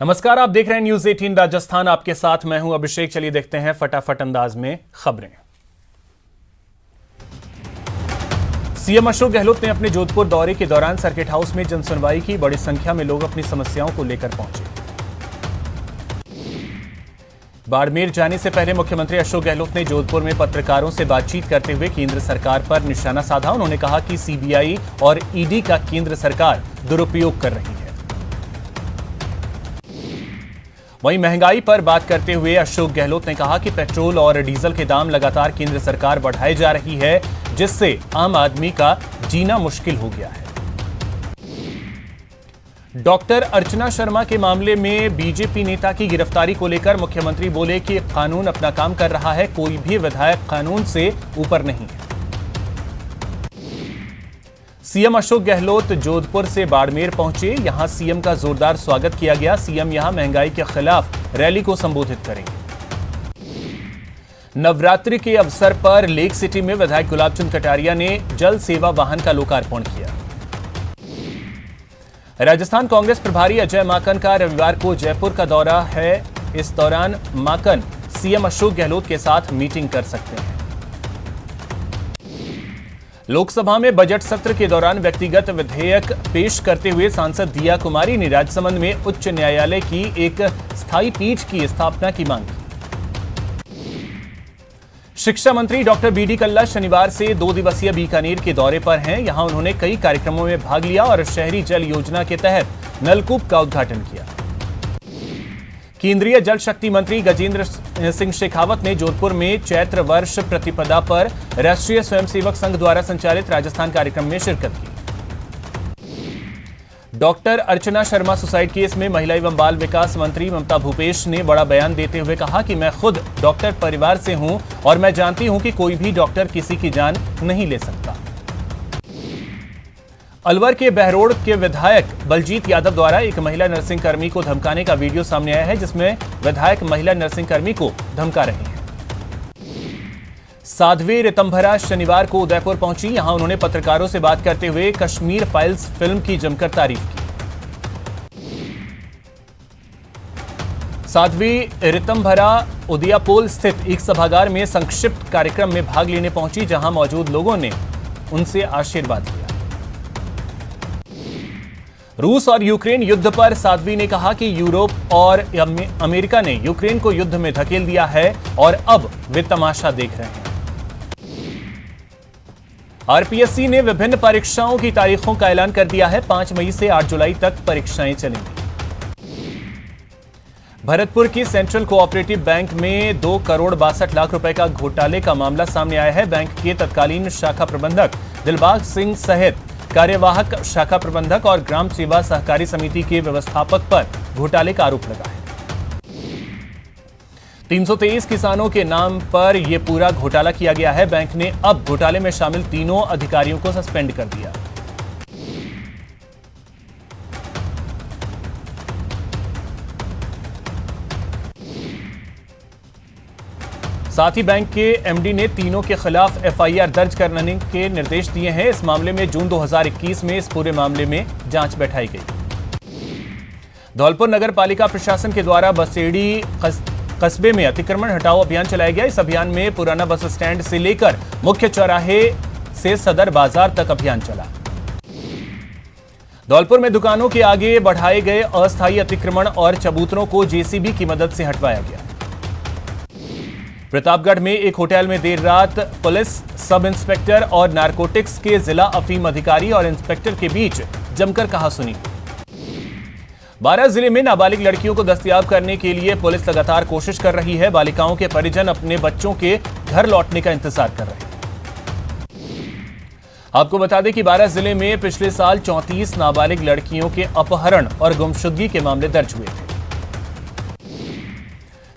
नमस्कार, आप देख रहे हैं न्यूज 18 राजस्थान। आपके साथ मैं हूं अभिषेक। चलिए देखते हैं फटाफट अंदाज में खबरें। सीएम अशोक गहलोत ने अपने जोधपुर दौरे के दौरान सर्किट हाउस में जनसुनवाई की। बड़ी संख्या में लोग अपनी समस्याओं को लेकर पहुंचे। बाड़मेर जाने से पहले मुख्यमंत्री अशोक गहलोत ने जोधपुर में पत्रकारों से बातचीत करते हुए केंद्र सरकार पर निशाना साधा। उन्होंने कहा कि सीबीआई और ईडी का केंद्र सरकार दुरुपयोग कर रही है। वहीं महंगाई पर बात करते हुए अशोक गहलोत ने कहा कि पेट्रोल और डीजल के दाम लगातार केंद्र सरकार बढ़ाई जा रही है, जिससे आम आदमी का जीना मुश्किल हो गया है। डॉक्टर अर्चना शर्मा के मामले में बीजेपी नेता की गिरफ्तारी को लेकर मुख्यमंत्री बोले कि कानून अपना काम कर रहा है, कोई भी विधायक कानून से ऊपर नहीं है। सीएम अशोक गहलोत जोधपुर से बाड़मेर पहुंचे। यहां सीएम का जोरदार स्वागत किया गया। सीएम यहां महंगाई के खिलाफ रैली को संबोधित करेंगे। नवरात्रि के अवसर पर लेक सिटी में विधायक गुलाब चंद कटारिया ने जल सेवा वाहन का लोकार्पण किया। राजस्थान कांग्रेस प्रभारी अजय माकन का रविवार को जयपुर का दौरा है। इस दौरान माकन सीएम अशोक गहलोत के साथ मीटिंग कर सकते हैं। लोकसभा में बजट सत्र के दौरान व्यक्तिगत विधेयक पेश करते हुए सांसद दिया कुमारी ने राजसमंद में उच्च न्यायालय की एक स्थायी पीठ की स्थापना की मांग की। शिक्षा मंत्री डॉक्टर बीडी कल्ला शनिवार से 2 दिवसीय बीकानेर के दौरे पर हैं। यहां उन्होंने कई कार्यक्रमों में भाग लिया और शहरी जल योजना के तहत नलकूप का उद्घाटन किया। केंद्रीय जल शक्ति मंत्री गजेंद्र सिंह शेखावत ने जोधपुर में चैत्र वर्ष प्रतिपदा पर राष्ट्रीय स्वयंसेवक संघ द्वारा संचालित राजस्थान कार्यक्रम में शिरकत की। Doctor Archana Sharma suicide case में महिला एवं बाल विकास मंत्री ममता भूपेश ने बड़ा बयान देते हुए कहा कि मैं खुद डॉक्टर परिवार से हूं और मैं जानती हूं कि कोई भी डॉक्टर किसी की जान नहीं ले सकता। अलवर के बहरोड़ के विधायक बलजीत यादव द्वारा एक महिला नर्सिंग कर्मी को धमकाने का वीडियो सामने आया है, जिसमें विधायक महिला नर्सिंग कर्मी को धमका रहे हैं। साध्वी रितंभरा शनिवार को उदयपुर पहुंची। यहां उन्होंने पत्रकारों से बात करते हुए कश्मीर फाइल्स फिल्म की जमकर तारीफ की। साध्वी रितंभरा उदयपुर स्थित एक सभागार में संक्षिप्त कार्यक्रम में भाग लेने पहुंची, जहां मौजूद लोगों ने उनसे आशीर्वाद लिया। रूस और यूक्रेन युद्ध पर साध्वी ने कहा कि यूरोप और अमेरिका ने यूक्रेन को युद्ध में धकेल दिया है और अब वे तमाशा देख रहे हैं। आरपीएससी ने विभिन्न परीक्षाओं की तारीखों का ऐलान कर दिया है। 5 मई से 8 जुलाई तक परीक्षाएं चलेंगी। भरतपुर की सेंट्रल कोऑपरेटिव बैंक में 2 करोड़ 62 लाख रुपए का घोटाले का मामला सामने आया है। बैंक के तत्कालीन शाखा प्रबंधक दिलबाग सिंह सहित कार्यवाहक शाखा प्रबंधक और ग्राम सेवा सहकारी समिति के व्यवस्थापक पर घोटाले का आरोप लगा है। 323 किसानों के नाम पर यह पूरा घोटाला किया गया है। बैंक ने अब घोटाले में शामिल तीनों अधिकारियों को सस्पेंड कर दिया। साथ ही बैंक के एमडी ने तीनों के खिलाफ एफआईआर दर्ज करने के निर्देश दिए हैं। इस मामले में जून 2021 में इस पूरे मामले में जांच बैठाई गई। धौलपुर नगर पालिका प्रशासन के द्वारा बसेड़ी कस्बे में अतिक्रमण हटाओ अभियान चलाया गया। इस अभियान में पुराना बस स्टैंड से लेकर मुख्य चौराहे से सदर बाजार तक अभियान चला। धौलपुर में दुकानों के आगे बढ़ाए गए अस्थायी अतिक्रमण और चबूतरों को जेसीबी की मदद से हटवाया गया। प्रतापगढ़ में एक होटल में देर रात पुलिस सब इंस्पेक्टर और नारकोटिक्स के जिला अफीम अधिकारी और इंस्पेक्टर के बीच जमकर कहासुनी। 12 जिले में नाबालिग लड़कियों को दस्तयाब करने के लिए पुलिस लगातार कोशिश कर रही है। बालिकाओं के परिजन अपने बच्चों के घर लौटने का इंतजार कर रहे हैं। आपको बता दें कि 12 जिले में पिछले साल 34 नाबालिग लड़कियों के अपहरण और गुमशुदगी के मामले दर्ज हुए थे।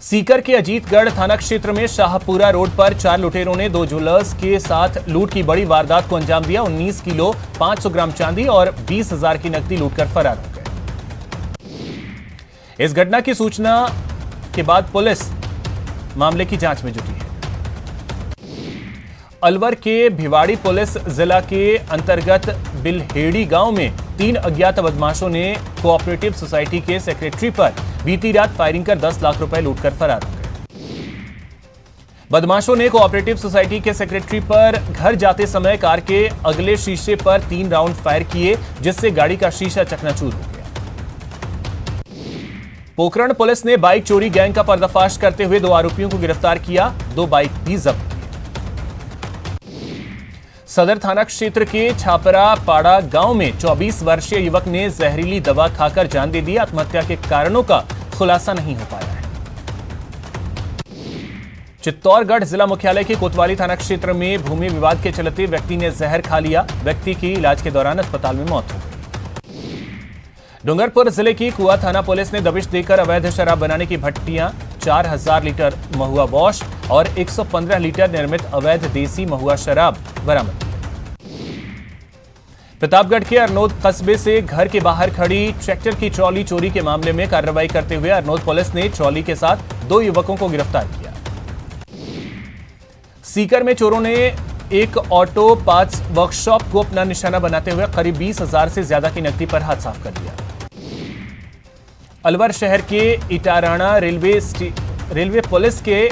सीकर के अजीतगढ़ थाना क्षेत्र में शाहपुरा रोड पर 4 लुटेरों ने 2 ज्वेलर्स के साथ लूट की बड़ी वारदात को अंजाम दिया। 19 किलो 500 ग्राम चांदी और 20,000 की नकदी लूटकर फरार हो गए। इस घटना की सूचना के बाद पुलिस मामले की जांच में जुटी है। अलवर के भिवाड़ी पुलिस जिला के अंतर्गत बिलहेड़ी गांव में 3 अज्ञात बदमाशों ने कोऑपरेटिव सोसाइटी के सेक्रेटरी पर बीती रात फायरिंग कर 10 लाख रुपए लूटकर फरार हो गए। बदमाशों ने कोऑपरेटिव सोसाइटी के सेक्रेटरी पर घर जाते समय कार के अगले शीशे पर 3 राउंड फायर किए, जिससे गाड़ी का शीशा चकनाचूर हो गया। पोखरण पुलिस ने बाइक चोरी गैंग का पर्दाफाश करते हुए 2 आरोपियों को गिरफ्तार किया, 2 बाइक भी जब्त किए। सदर थाना क्षेत्र के छापरा पाड़ा गांव में 24 वर्षीय युवक ने जहरीली दवा खाकर जान दे दी। आत्महत्या के कारणों का खुलासा नहीं हो पाया है। चित्तौड़गढ़ जिला मुख्यालय के कोतवाली थाना क्षेत्र में भूमि विवाद के चलते व्यक्ति ने जहर खा लिया। व्यक्ति की इलाज के दौरान अस्पताल में मौत हो गई। डूंगरपुर जिले की कुआ थाना पुलिस ने दबिश देकर अवैध शराब बनाने की भट्टियां, 4000 लीटर महुआ वॉश और 115 लीटर निर्मित अवैध देसी महुआ शराब बरामद की। प्रतापगढ़ के अरनोद कस्बे से घर के बाहर खड़ी ट्रैक्टर की ट्रॉली चोरी के मामले में कार्रवाई करते हुए अरनोद पुलिस ने ट्रॉली के साथ 2 युवकों को गिरफ्तार किया। सीकर में चोरों ने एक ऑटो पार्ट्स वर्कशॉप को अपना निशाना बनाते हुए करीब 20,000 से ज्यादा की नकदी पर हाथ साफ कर दिया। अलवर शहर के इटाराना रेलवे पुलिस के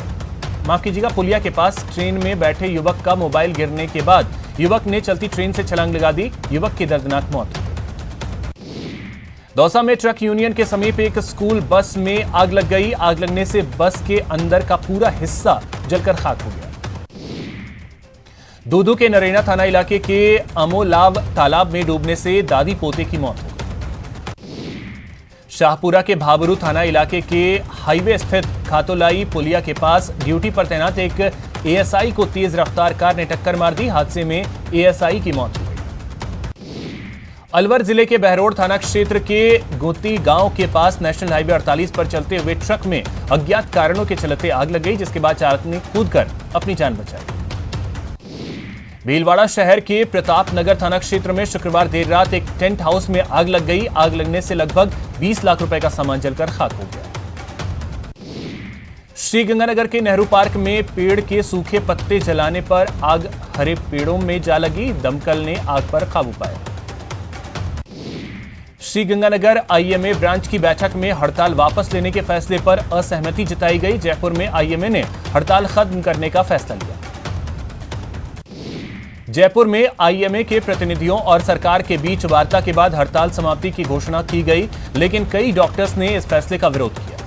पुलिया के पास ट्रेन में बैठे युवक का मोबाइल गिरने के बाद युवक ने चलती ट्रेन से छलांग लगा दी। युवक की दर्दनाक मौत हो गई। दौसा में ट्रक यूनियन के समीप एक स्कूल बस में आग लग गई। आग लगने से बस के अंदर का पूरा हिस्सा जलकर खाक हो गया। दूदू के नरेना थाना इलाके के अमोलाव तालाब में डूबने से दादी पोते की मौत हो गई। शाहपुरा के भाबरू थाना इलाके के हाईवे स्थित खातोलाई पुलिया के पास ड्यूटी पर तैनात एक एएसआई को तेज रफ्तार कार ने टक्कर मार दी। हादसे में एएसआई की मौत हो गई। अलवर जिले के बहरोड थाना क्षेत्र के गोती गांव के पास नेशनल हाईवे 48 पर चलते हुए ट्रक में अज्ञात कारणों के चलते आग लग गई, जिसके बाद चालक ने कूदकर अपनी जान बचाई। भीलवाड़ा शहर के प्रताप नगर थाना क्षेत्र में शुक्रवार देर रात एक टेंट हाउस में आग लग गई। आग लगने से लगभग 20 लाख रुपए का सामान जलकर खाक हो गया। श्रीगंगानगर के नेहरू पार्क में पेड़ के सूखे पत्ते जलाने पर आग हरे पेड़ों में जा लगी। दमकल ने आग पर काबू पाया। श्रीगंगानगर आईएमए ब्रांच की बैठक में हड़ताल वापस लेने के फैसले पर असहमति जताई गई। जयपुर में आईएमए ने हड़ताल खत्म करने का फैसला लिया। जयपुर में आईएमए के प्रतिनिधियों और सरकार के बीच वार्ता के बाद हड़ताल समाप्ति की घोषणा की गई, लेकिन कई डॉक्टर्स ने इस फैसले का विरोध किया।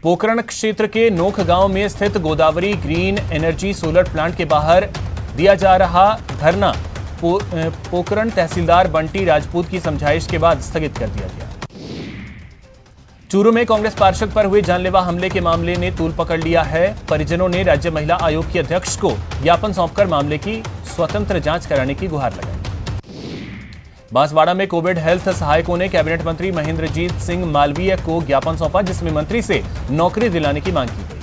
पोखरण क्षेत्र के नोख गांव में स्थित Godavari green energy solar plant के बाहर दिया जा रहा धरना पोखरण तहसीलदार बंटी राजपूत की समझाइश के बाद स्थगित कर दिया गया। चूरू में कांग्रेस पार्षद पर हुए जानलेवा हमले के मामले ने तूल पकड़ लिया है। परिजनों ने राज्य महिला आयोग की अध्यक्ष को ज्ञापन सौंपकर मामले की स्वतंत्र जांच कराने की गुहार लगाई। बांसवाड़ा में कोविड हेल्थ सहायकों ने कैबिनेट मंत्री महेंद्रजीत सिंह मालवीय को ज्ञापन सौंपा, जिसमें मंत्री से नौकरी दिलाने की मांग की गई।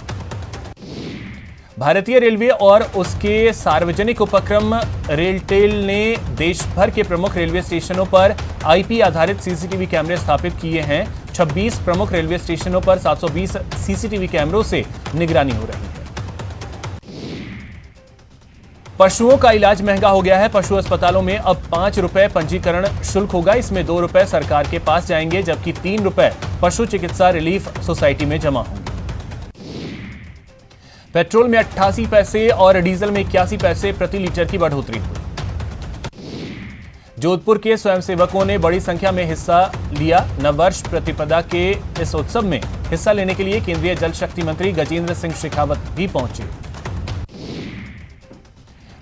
भारतीय रेलवे और उसके सार्वजनिक उपक्रम रेलटेल ने देश भर के प्रमुख रेलवे स्टेशनों पर आईपी आधारित सीसीटीवी कैमरे स्थापित किए हैं। 26 प्रमुख रेलवे स्टेशनों पर 720 सीसीटीवी कैमरों से निगरानी हो रही है। पशुओं का इलाज महंगा हो गया है। पशु अस्पतालों में अब 5 रुपए पंजीकरण शुल्क होगा। इसमें 2 रुपए सरकार के पास जाएंगे, जबकि 3 रुपए पशु चिकित्सा रिलीफ सोसाइटी में जमा होंगे। पेट्रोल में 88 पैसे और डीजल में 81 पैसे प्रति लीटर की बढ़ोतरी हुई। जोधपुर के स्वयंसेवकों ने बड़ी संख्या में हिस्सा लिया। नववर्ष प्रतिपदा के इस उत्सव में हिस्सा लेने के लिए केंद्रीय जल शक्ति मंत्री गजेंद्र सिंह शेखावत भी पहुंचे।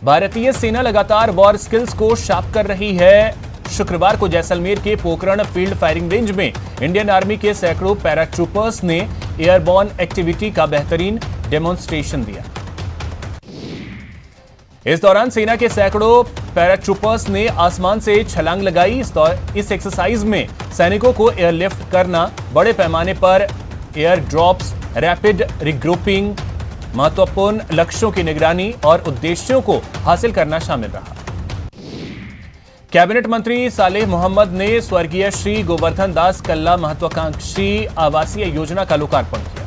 भारतीय सेना लगातार वॉर स्किल्स को शार्प कर रही है। शुक्रवार को जैसलमेर के पोखरण फील्ड फायरिंग रेंज में इंडियन आर्मी के सैकड़ों पैराट्रूपर्स ने एयरबॉर्न एक्टिविटी का बेहतरीन डेमोन्स्ट्रेशन दिया। इस दौरान सेना के सैकड़ों पैराट्रूपर्स ने आसमान से छलांग लगाई। इस एक्सरसाइज में सैनिकों को एयरलिफ्ट करना, बड़े पैमाने पर एयर ड्रॉप्स, रैपिड रिग्रुपिंग, महत्वपूर्ण लक्ष्यों की निगरानी और उद्देश्यों को हासिल करना शामिल रहा। कैबिनेट मंत्री सालेह मोहम्मद ने स्वर्गीय श्री गोवर्धन दास कल्ला महत्वाकांक्षी आवासीय योजना का लोकार्पण किया।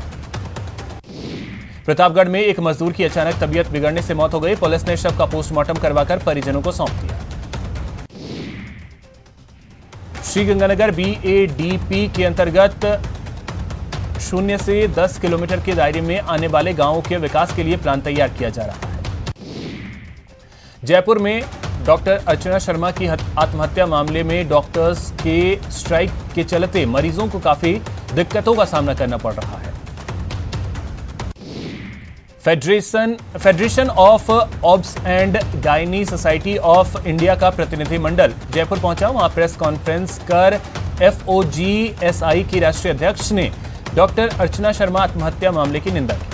प्रतापगढ़ में एक मजदूर की अचानक तबीयत बिगड़ने से मौत हो गई। पुलिस ने शव का पोस्टमार्टम करवाकर परिजनों को सौंप दिया। श्रीगंगानगर BADP के अंतर्गत 0 से 10 किलोमीटर के दायरे में आने वाले गांवों के विकास के लिए प्लान तैयार किया जा रहा है। जयपुर में डॉक्टर अर्चना शर्मा की आत्महत्या मामले में डॉक्टर्स के स्ट्राइक के चलते मरीजों को काफी दिक्कतों का सामना करना पड़ रहा है। Federation of Obs and Gynae Society of India का प्रतिनिधिमंडल जयपुर पहुंचा। वहां प्रेस कॉन्फ्रेंस कर FOGSI की राष्ट्रीय अध्यक्ष ने डॉक्टर अर्चना शर्मा आत्महत्या मामले की निंदा की।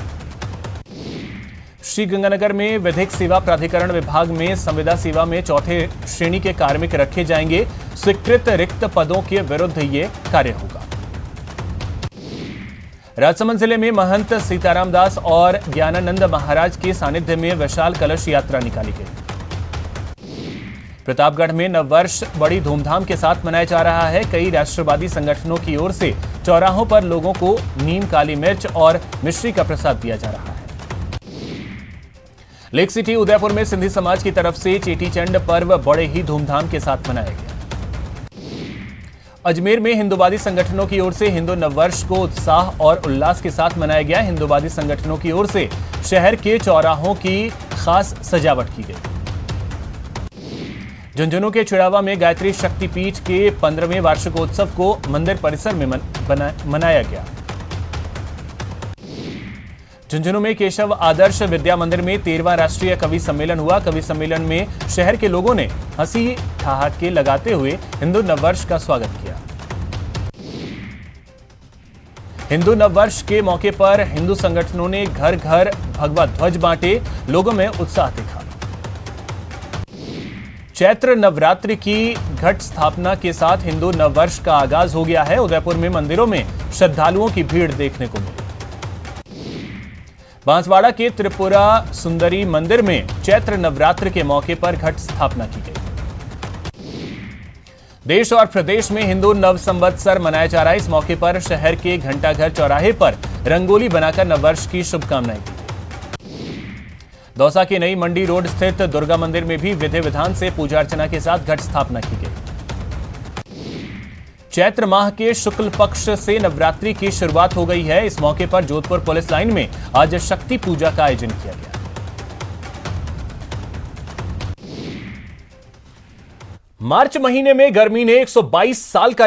श्रीगंगानगर में विधिक सेवा प्राधिकरण विभाग में संविदा सेवा में चौथे श्रेणी के कार्मिक रखे जाएंगे। स्वीकृत रिक्त पदों के विरुद्ध ये कार्य होगा। राजसमंद जिले में महंत सीताराम दास और ज्ञानानंद महाराज के सानिध्य में विशाल कलश यात्रा निकाली गई। प्रतापगढ़ में नववर्ष बड़ी धूमधाम के साथ मनाया जा रहा है। कई राष्ट्रवादी संगठनों की ओर से चौराहों पर लोगों को नीम, काली मिर्च और मिश्री का प्रसाद दिया जा रहा है। लेक सिटी उदयपुर में सिंधी समाज की तरफ से चेटीचंड पर्व बड़े ही धूमधाम के साथ मनाया गया। अजमेर में हिंदूवादी संगठनों की ओर से हिंदू नववर्ष को उत्साह और उल्लास के साथ मनाया गया। हिंदूवादी संगठनों की ओर से शहर के चौराहों की खास सजावट की गई। झुंझुनू के चिड़ावा में गायत्री शक्तिपीठ के 15वें वार्षिकोत्सव को मंदिर परिसर में मनाया गया। झुंझुनू में केशव आदर्श विद्या मंदिर में 13वां राष्ट्रीय कवि सम्मेलन हुआ। कवि सम्मेलन में शहर के लोगों ने हंसी ठहाके लगाते हुए हिंदू नववर्ष का स्वागत किया। हिंदू नववर्ष के मौके पर हिंदू संगठनों ने घर घर भगवा ध्वज बांटे। लोगों में उत्साह दिखा। चैत्र नवरात्रि की घट स्थापना के साथ हिंदू नववर्ष का आगाज हो गया है। उदयपुर में मंदिरों में श्रद्धालुओं की भीड़ देखने को मिली। बांसवाड़ा के त्रिपुरा सुंदरी मंदिर में चैत्र नवरात्र के मौके पर घट स्थापना की गई। देश और प्रदेश में हिंदू नव संवत्सर मनाया जा रहा है। इस मौके पर शहर के घंटाघर चौराहे पर रंगोली बनाकर नववर्ष की शुभकामनाएं दी गई। दौसा के नई मंडी रोड स्थित दुर्गा मंदिर में भी विधि विधान से पूजा अर्चना के साथ घट स्थापना की गई। चैत्र माह के शुक्ल पक्ष से नवरात्रि की शुरुआत हो गई है। इस मौके पर जोधपुर पुलिस लाइन में आज शक्ति पूजा का आयोजन किया गया। मार्च महीने में गर्मी ने 122 साल का